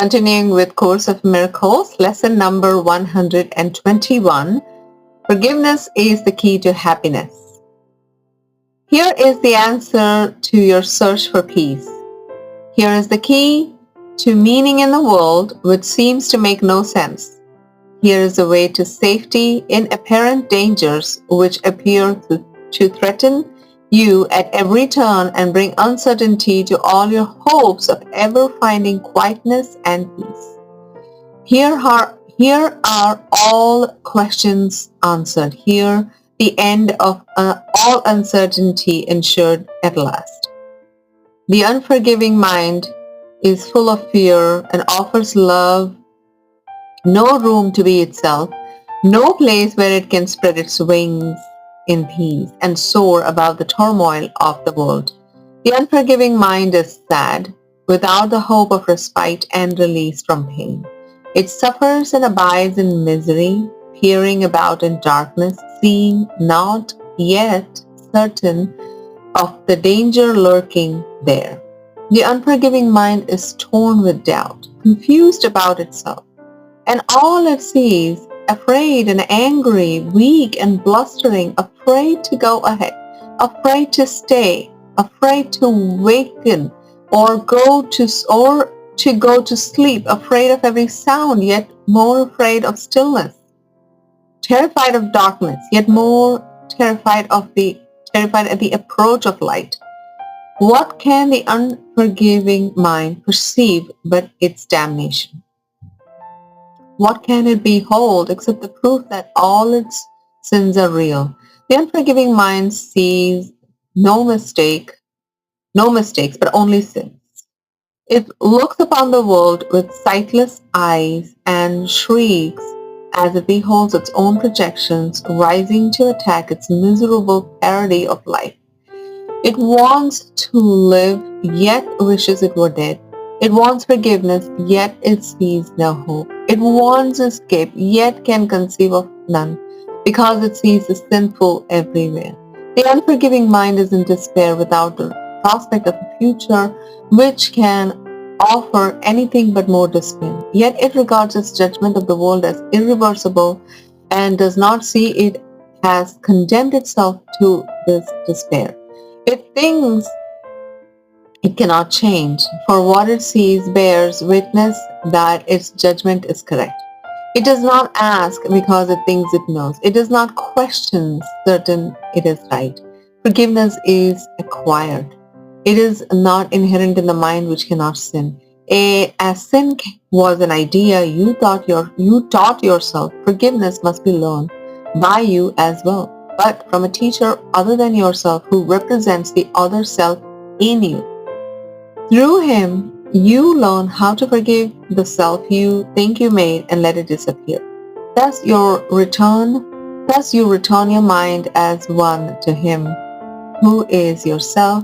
Continuing with Course of Miracles, lesson number 121, forgiveness is the key to happiness. Here is the answer to your search for peace. Here is the key to meaning in the world which seems to make no sense. Here is the way to safety in apparent dangers which appear to threaten you at every turn and bring uncertainty to all your hopes of ever finding quietness and peace. Here are all questions answered. Here, the end of all uncertainty ensured at last. The unforgiving mind is full of fear and offers love no room to be itself, no place where it can spread its wings in peace and soar above the turmoil of the world. The unforgiving mind is sad, without the hope of respite and release from pain. It suffers and abides in misery, peering about in darkness, seeing not yet certain of the danger lurking there. The unforgiving mind is torn with doubt, confused about itself, and all it sees, afraid and angry, weak and blustering, afraid to go ahead, afraid to stay, afraid to waken or go to sleep, afraid of every sound, yet more afraid of stillness, terrified of darkness, yet more terrified at the approach of light. What can the unforgiving mind perceive but its damnation? What can it behold except the proof that all its sins are real? The unforgiving mind sees no mistakes, but only sins. It looks upon the world with sightless eyes and shrieks as it beholds its own projections rising to attack its miserable parody of life. It wants to live, yet wishes it were dead. It wants forgiveness, yet it sees no hope. It wants escape, yet can conceive of none, because it sees the sinful everywhere. The unforgiving mind is in despair without the prospect of a future which can offer anything but more despair. Yet it regards its judgment of the world as irreversible and does not see it has condemned itself to this despair. It thinks it cannot change, for what it sees bears witness that its judgment is correct. It does not ask because it thinks it knows. It does not question certain it is right. Forgiveness is acquired. It is not inherent in the mind which cannot sin. As sin was an idea you taught yourself, forgiveness must be learned by you as well, but from a teacher other than yourself who represents the other self in you. Through him, you learn how to forgive the self you think you made and let it disappear. Thus you return your mind as one to him who is yourself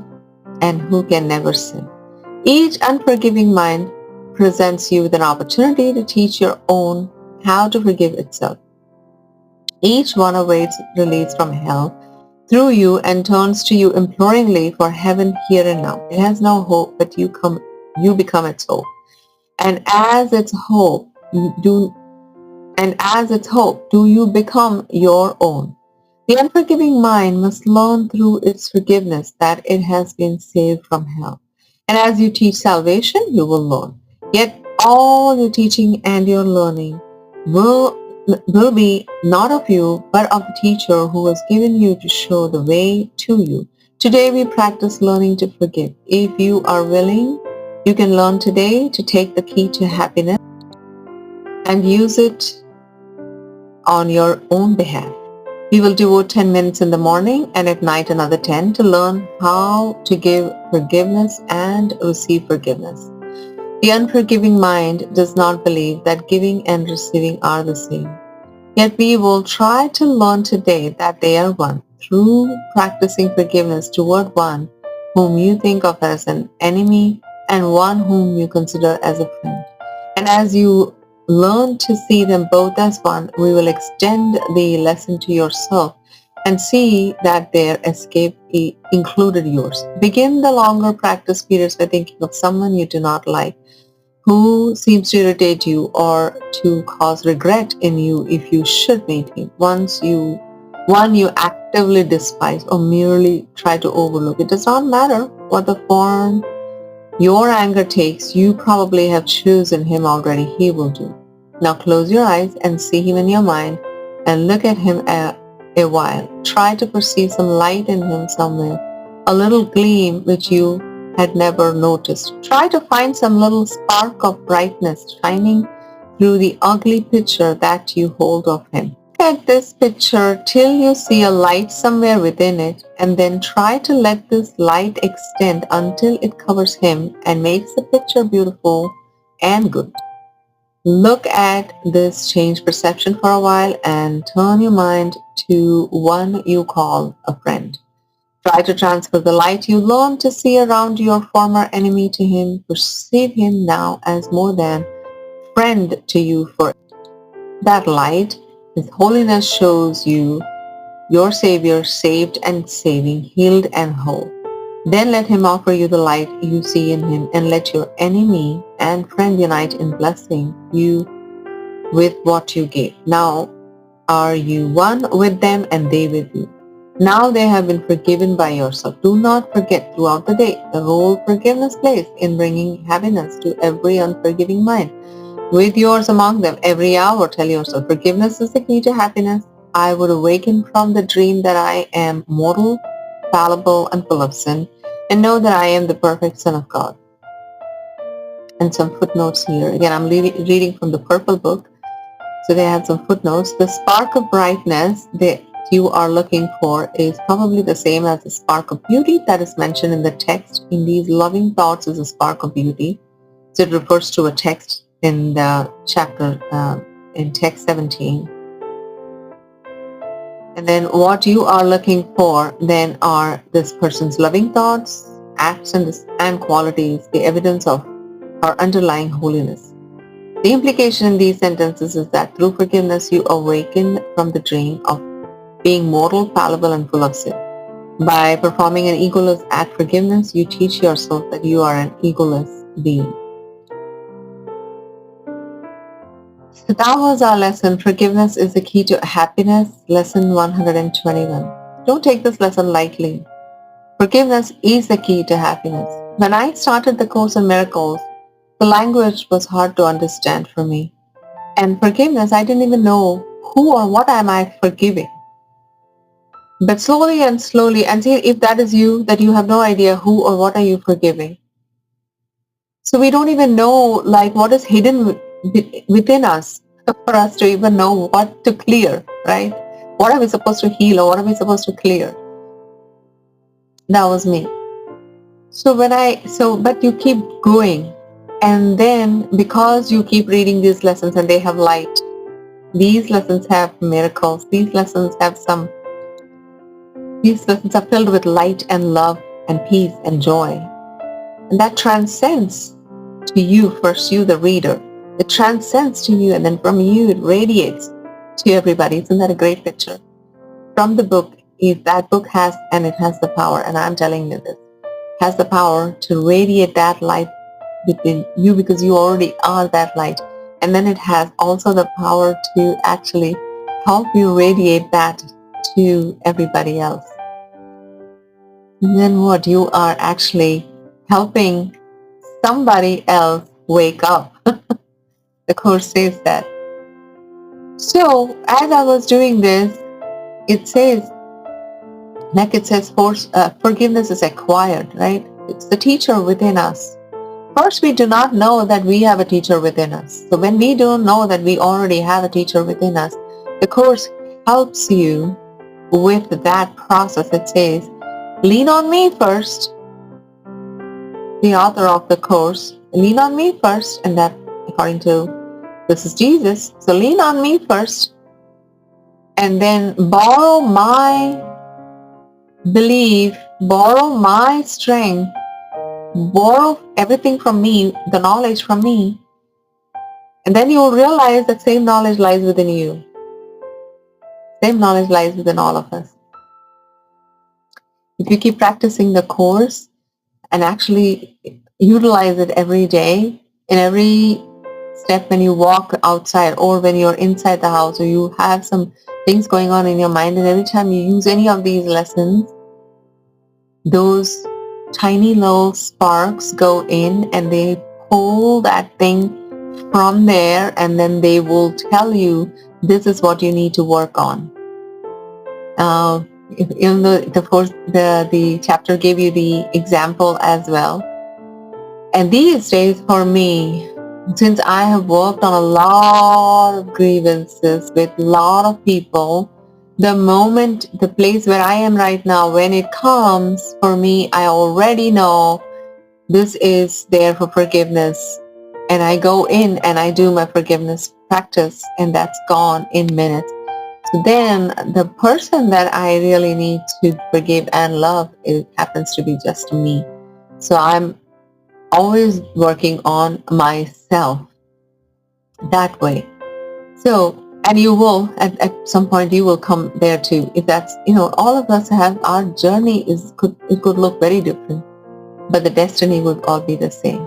and who can never sin. Each unforgiving mind presents you with an opportunity to teach your own how to forgive itself. Each one awaits release from hell through you and turns to you imploringly for heaven here and now. It has no hope, but you become its hope. And as its hope, do you become your own. The unforgiving mind must learn through its forgiveness that it has been saved from hell. And as you teach salvation, you will learn. Yet all your teaching and your learning will be not of you, but of the teacher who has given you to show the way to you. Today we practice learning to forgive. If you are willing, you can learn today to take the key to happiness and use it on your own behalf. We will devote 10 minutes in the morning and at night another 10 to learn how to give forgiveness and receive forgiveness. The unforgiving mind does not believe that giving and receiving are the same. Yet we will try to learn today that they are one through practicing forgiveness toward one whom you think of as an enemy and one whom you consider as a friend. And as you learn to see them both as one, we will extend the lesson to yourself and see that their escape included yours. Begin the longer practice periods by thinking of someone you do not like, who seems to irritate you or to cause regret in you if you should meet him. One you actively despise or merely try to overlook. It does not matter what the form your anger takes, you probably have chosen him already. He will do. Now close your eyes and see him in your mind and look at him a while. Try to perceive some light in him somewhere, a little gleam which you had never noticed. Try to find some little spark of brightness shining through the ugly picture that you hold of him. Look at this picture till you see a light somewhere within it, and then try to let this light extend until it covers him and makes the picture beautiful and good. Look at this changed perception for a while and turn your mind to one you call a friend. Try to transfer the light you learned to see around your former enemy to him. Perceive him now as more than friend to you, for that light, his holiness, shows you your Savior, saved and saving, healed and whole. Then let him offer you the light you see in him, and let your enemy and friend unite in blessing you with what you gave. Now are you one with them and they with you. Now they have been forgiven by yourself. Do not forget throughout the day the role forgiveness plays in bringing happiness to every unforgiving mind. With yours among them, every hour tell yourself, forgiveness is the key to happiness. I would awaken from the dream that I am mortal, fallible, and full of sin, and know that I am the perfect Son of God. And some footnotes here. Again, I'm reading from the Purple Book, so they had some footnotes. The spark of brightness that you are looking for is probably the same as the spark of beauty that is mentioned in the text. In these loving thoughts is a spark of beauty. So it refers to a text in the chapter, in text 17. And then what you are looking for then are this person's loving thoughts, acts, and qualities, the evidence of our underlying holiness. The implication in these sentences is that through forgiveness you awaken from the dream of being mortal, fallible, and full of sin. By performing an egoless act of forgiveness, you teach yourself that you are an egoless being. So that was our lesson. Forgiveness is the key to happiness, lesson 121. Don't take this lesson lightly. Forgiveness is the key to happiness. When I started the Course in Miracles, the language was hard to understand for me. And forgiveness, I didn't even know who or what am I forgiving. But slowly, and see if that is you, that you have no idea who or what are you forgiving. So we don't even know like what is hidden within us for us to even know what to clear, right? What are we supposed to heal or what are we supposed to clear? That was me. But you keep going, and then because you keep reading these lessons and they have light, these lessons have miracles, these lessons are filled with light and love and peace and joy. And that transcends to you, first you the reader. It transcends to you, and then from you it radiates to everybody. Isn't that a great picture? From the book, if that book has the power, and I'm telling you this, has the power to radiate that light within you because you already are that light. And then it has also the power to actually help you radiate that to everybody else. And then what? You are actually helping somebody else wake up. The Course says that. So as I was doing this, it says, forgiveness is acquired, right? It's the teacher within us. First, we do not know that we have a teacher within us. So when we don't know that we already have a teacher within us, the Course helps you with that process. It says, lean on me first. The author of the Course, lean on me first, and that according to this is Jesus. So lean on me first, and then borrow my belief, borrow my strength, borrow everything from me, the knowledge from me, and then you'll realize that same knowledge lies within you. Same knowledge lies within all of us. If you keep practicing the Course and actually utilize it every day, In every step when you walk outside or when you're inside the house or you have some things going on in your mind, and every time you use any of these lessons, those tiny little sparks go in and they pull that thing from there, and then they will tell you this is what you need to work on. Even though the chapter gave you the example as well. And these days for me, since I have worked on a lot of grievances with a lot of people, the place where I am right now, when it comes for me, I already know this is there for forgiveness. And I go in and I do my forgiveness practice, and that's gone in minutes. So then the person that I really need to forgive and love, it happens to be just me. So I'm always working on myself that way. So, and you will, at some point you will come there too. If that's, all of us have, our journey it could look very different, but the destiny would all be the same.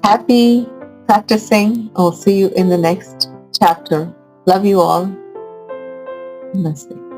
Happy practicing. I'll see you in the next chapter. Love you all. Namaste.